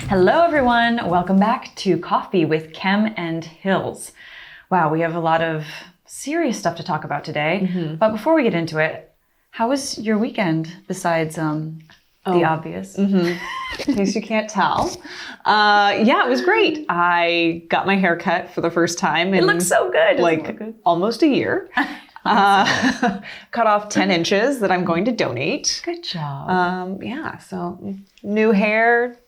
Hello, everyone. Welcome back to Coffee with Kem and Hills. Wow, we have a lot of serious stuff to talk about today. But before we get into it, how was your weekend besides the obvious? In case you can't tell. Yeah, it was great. I got my hair cut for the first time in It looks so good. Almost a year. Cut off 10 inches that I'm going to donate. Good job. Yeah, so new hair,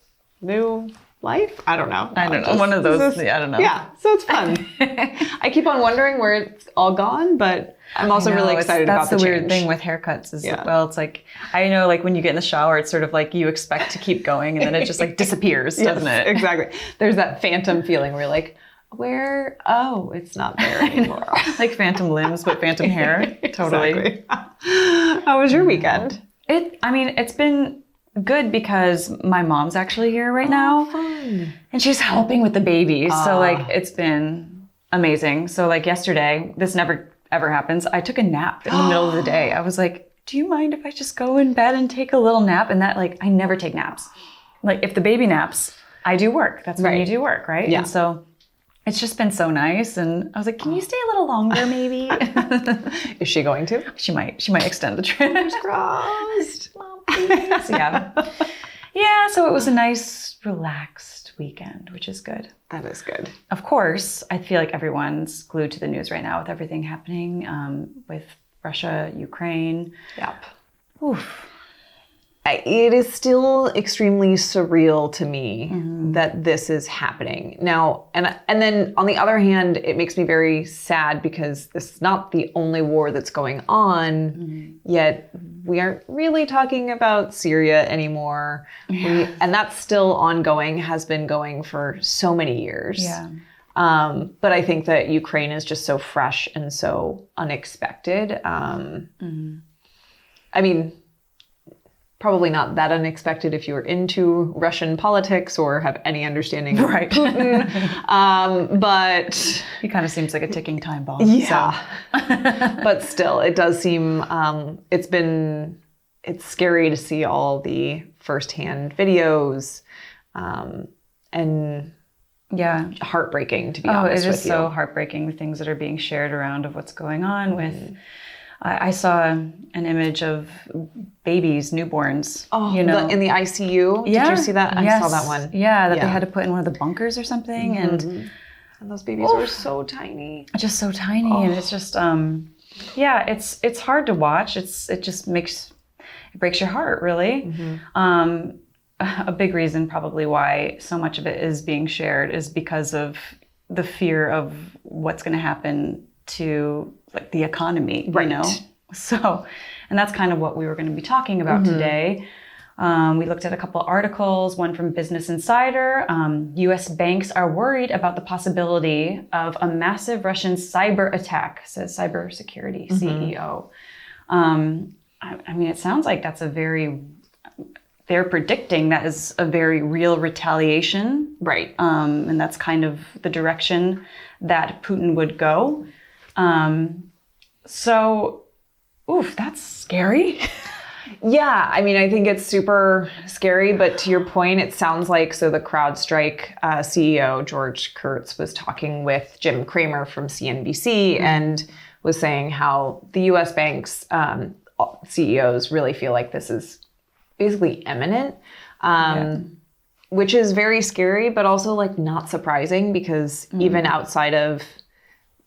new life. I don't know. One of those. I don't know. Yeah, so it's fun. I keep on wondering where it's all gone, but I'm also really excited about the change. That's the weird thing with haircuts is, well, it's like, I know like when you get in the shower, it's sort of like you expect to keep going and then it just like disappears, doesn't it? Exactly. There's that phantom feeling where you're like, it's not there anymore. Like phantom limbs, but phantom hair. Totally. Exactly. How was your weekend? It's been good because my mom's actually here right now. Fun. And she's helping with the baby. So like, it's been amazing. So like yesterday, this never ever happens. I took a nap in the middle of the day. I was like, do you mind if I just go in bed and take a little nap? And that like, I never take naps. Like if the baby naps, I do work. That's when you do work, right? Yeah. And so it's just been so nice. And I was like, can you stay a little longer maybe? Is she going to? She might extend the trip. Fingers crossed. Mom, please. Yeah, so it was a nice, relaxed weekend, which is good. That is good. Of course, I feel like everyone's glued to the news right now with everything happening with Russia, Ukraine. Yep. Oof. It is still extremely surreal to me that this is happening now. And then on the other hand, it makes me very sad because this is not the only war that's going on, yet we aren't really talking about Syria anymore. Yeah. And that's still ongoing, has been going for so many years. Yeah. But I think that Ukraine is just so fresh and so unexpected. I mean, probably not that unexpected if you're into Russian politics or have any understanding of Putin. But he kind of seems like a ticking time bomb. Yeah. So. But still, it does seem, it's scary to see all the firsthand videos and heartbreaking, to be honest with you. It is so heartbreaking, the things that are being shared around of what's going on with... I saw an image of babies, newborns. In the ICU? Yeah. Did you see that? I saw that one. Yeah, that they had to put in one of the bunkers or something. And those babies were so tiny. Just so tiny. And it's just, it's hard to watch. It breaks your heart, really. A big reason probably why so much of it is being shared is because of the fear of what's going to happen to like the economy, right. You know? So, and that's kind of what we were going to be talking about today. We looked at a couple articles, one from Business Insider. U.S. banks are worried about the possibility of a massive Russian cyber attack, says cybersecurity CEO. It sounds like they're predicting that is a very real retaliation. Right. And that's kind of the direction that Putin would go. That's scary. Yeah, I think it's super scary, but to your point, it sounds like, so the CrowdStrike CEO, George Kurtz, was talking with Jim Cramer from CNBC and was saying how the US banks CEOs really feel like this is basically imminent, which is very scary, but also like not surprising because even outside of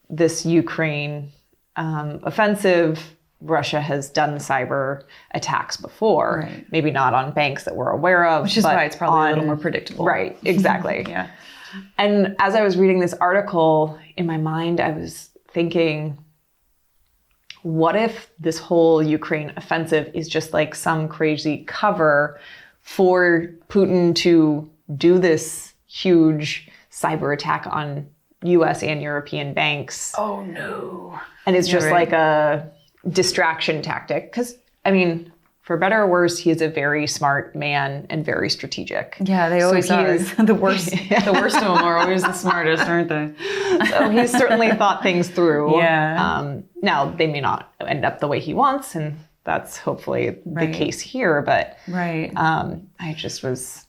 this Ukraine offensive, Russia has done cyber attacks before. Right. Maybe not on banks that we're aware of. Which is why it's probably a little more predictable. Right, exactly. Yeah. And as I was reading this article, in my mind, I was thinking, what if this whole Ukraine offensive is just like some crazy cover for Putin to do this huge cyber attack on US and European banks? Oh no. And it's just like a distraction tactic. Because, for better or worse, he is a very smart man and very strategic. Yeah, they always are. The worst. The worst of them are always the smartest, aren't they? So he's certainly thought things through. Yeah. Now, they may not end up the way he wants, and that's hopefully the case here. But I just was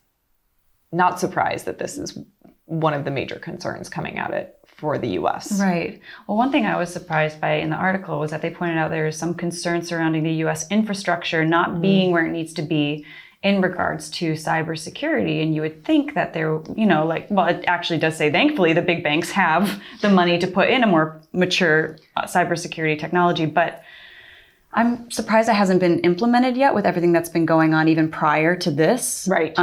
not surprised that this is one of the major concerns coming at it for the U.S. Right. Well, one thing I was surprised by in the article was that they pointed out there is some concern surrounding the U.S. infrastructure not being where it needs to be in regards to cybersecurity. And you would think that there, well, it actually does say, thankfully, the big banks have the money to put in a more mature cybersecurity technology. But I'm surprised it hasn't been implemented yet with everything that's been going on even prior to this. Right.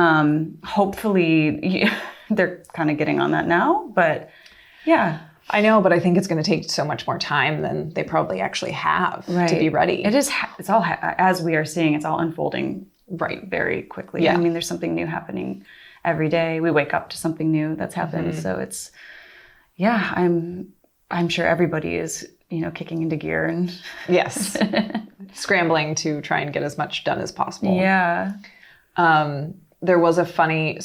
Hopefully they're kind of getting on that now, but yeah. I know, but I think it's going to take so much more time than they probably actually have to be ready. It is, it's all, as we are seeing, it's all unfolding very quickly. Yeah. I mean, there's something new happening every day. We wake up to something new that's happened. So it's, yeah, I'm sure everybody is, kicking into gear and yes, scrambling to try and get as much done as possible. Yeah. There was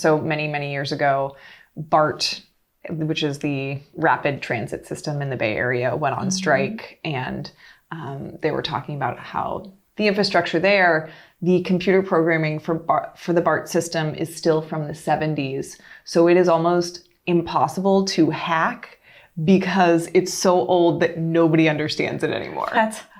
so many years ago, BART, which is the rapid transit system in the Bay Area, went on strike, and they were talking about how the infrastructure there, the computer programming for the BART system is still from the 70s. So it is almost impossible to hack because it's so old that nobody understands it anymore.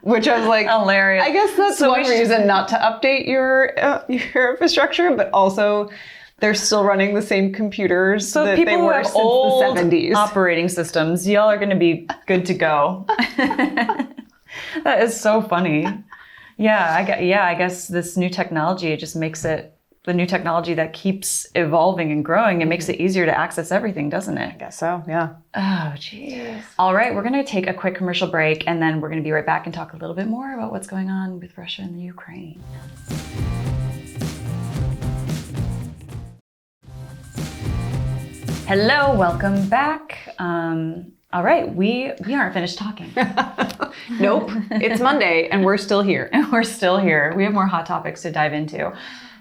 Which I was like, hilarious. I guess that's one reason not to update your infrastructure, but also they're still running the same computers that they were since the 70s. Operating systems, y'all are going to be good to go. That is so funny. Yeah, I guess this new technology, it just makes it the new technology that keeps evolving and growing. It makes it easier to access everything, doesn't it? I guess so, yeah. Oh, geez. All right, we're going to take a quick commercial break, and then we're going to be right back and talk a little bit more about what's going on with Russia and the Ukraine. Hello, welcome back. All right, we aren't finished talking. Nope, it's Monday, and we're still here. We're still here. We have more hot topics to dive into.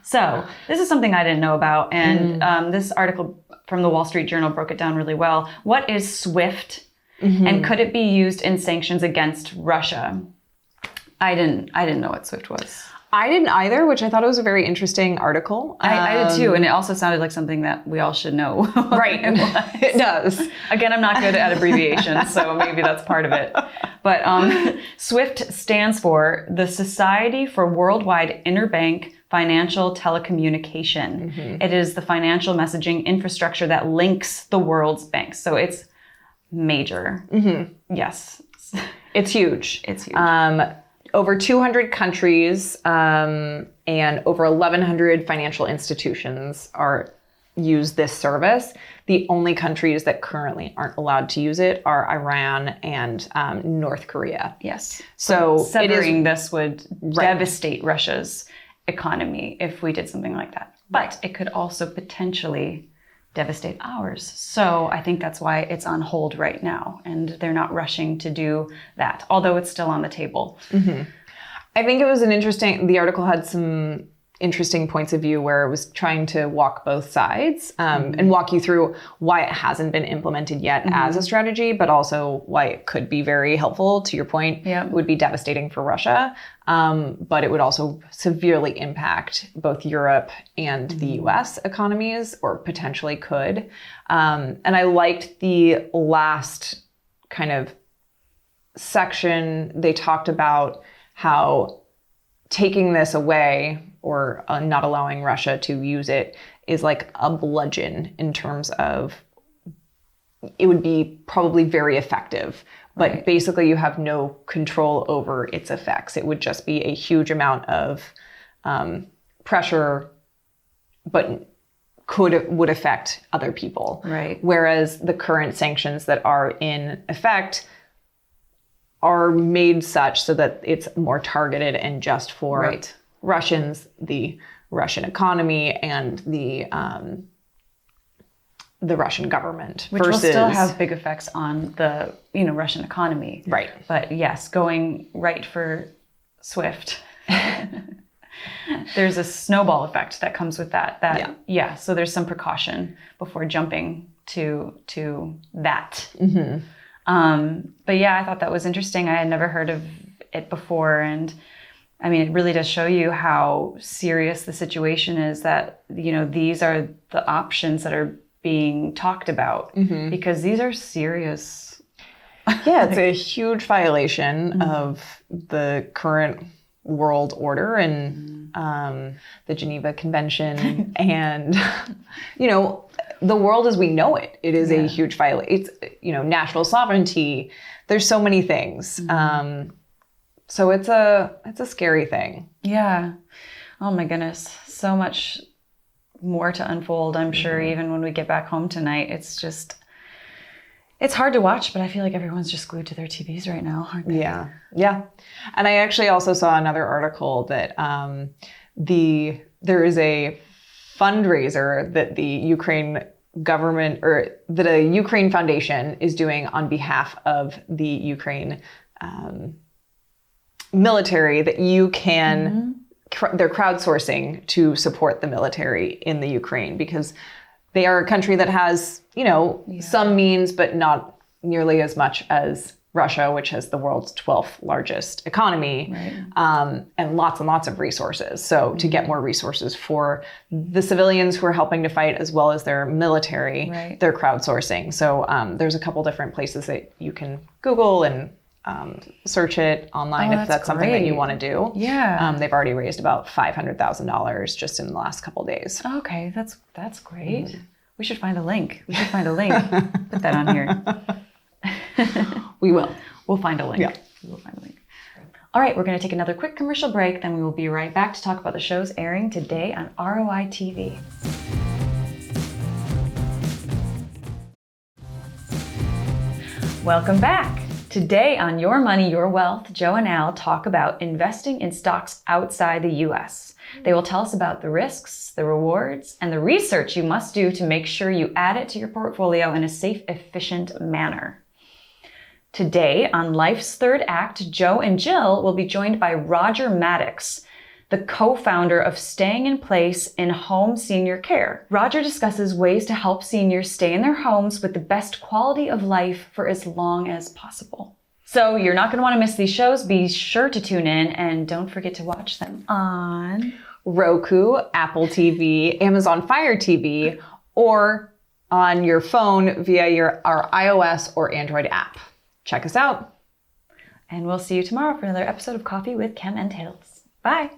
So this is something I didn't know about, and this article from the Wall Street Journal broke it down really well. What is SWIFT, and could it be used in sanctions against Russia? I didn't know what SWIFT was. I didn't either, which I thought it was a very interesting article. I did too, and it also sounded like something that we all should know. Right, it does. Again, I'm not good at abbreviations, so maybe that's part of it. But SWIFT stands for the Society for Worldwide Interbank Financial Telecommunication. It is the financial messaging infrastructure that links the world's banks. So it's major. Yes. It's huge. It's huge. Over 200 countries and over 1,100 financial institutions use this service. The only countries that currently aren't allowed to use it are Iran and North Korea. Yes. So severing this would devastate Russia's economy if we did something like that. But it could also potentially devastate ours. So I think that's why it's on hold right now, and they're not rushing to do that, although it's still on the table. I think it was the article had some interesting points of view where it was trying to walk both sides and walk you through why it hasn't been implemented yet as a strategy, but also why it could be very helpful. To your point, it would be devastating for Russia, but it would also severely impact both Europe and the US economies, or potentially could. And I liked the last kind of section. They talked about how taking this away, or not allowing Russia to use it, is like a bludgeon in terms of it would be probably very effective, but basically you have no control over its effects. It would just be a huge amount of pressure, but would affect other people. Right. Whereas the current sanctions that are in effect are made such so that it's more targeted and just for Russians, the Russian economy, and the Russian government, which will still have big effects on the Russian economy. Right. But yes, going right for SWIFT, there's a snowball effect that comes with that. So there's some precaution before jumping to that. But yeah, I thought that was interesting. I had never heard of it before, and I mean, it really does show you how serious the situation is, that, these are the options that are being talked about, because these are serious. Yeah, it's a huge violation of the current world order and the Geneva Convention and, the world as we know it. It is a huge violation. It's, national sovereignty. There's so many things. So it's a scary thing. Yeah. Oh my goodness. So much more to unfold, I'm sure, even when we get back home tonight. It's hard to watch, but I feel like everyone's just glued to their TVs right now, aren't they? Yeah. Yeah. And I actually also saw another article that there is a fundraiser that the Ukraine government, or that a Ukraine foundation is doing on behalf of the Ukraine military, that you can, they're crowdsourcing to support the military in the Ukraine, because they are a country that has, some means, but not nearly as much as Russia, which has the world's 12th largest economy, and lots of resources. So to get more resources for the civilians who are helping to fight, as well as their military, they're crowdsourcing. So there's a couple different places that you can Google and search it online if that's something that you want to do. Yeah. They've already raised about $500,000 just in the last couple of days. Okay, that's great. We should find a link. Put that on here. We will. We'll find a link. Yeah. We will find a link. All right, we're going to take another quick commercial break, then we will be right back to talk about the shows airing today on ROI TV. Welcome back. Today on Your Money, Your Wealth, Joe and Al talk about investing in stocks outside the US. They will tell us about the risks, the rewards, and the research you must do to make sure you add it to your portfolio in a safe, efficient manner. Today on Life's Third Act, Joe and Jill will be joined by Roger Maddox, the co-founder of Staying in Place in Home Senior Care. Roger discusses ways to help seniors stay in their homes with the best quality of life for as long as possible. So you're not going to want to miss these shows. Be sure to tune in, and don't forget to watch them on Roku, Apple TV, Amazon Fire TV, or on your phone via our iOS or Android app. Check us out. And we'll see you tomorrow for another episode of Coffee with Chem and Tails. Bye.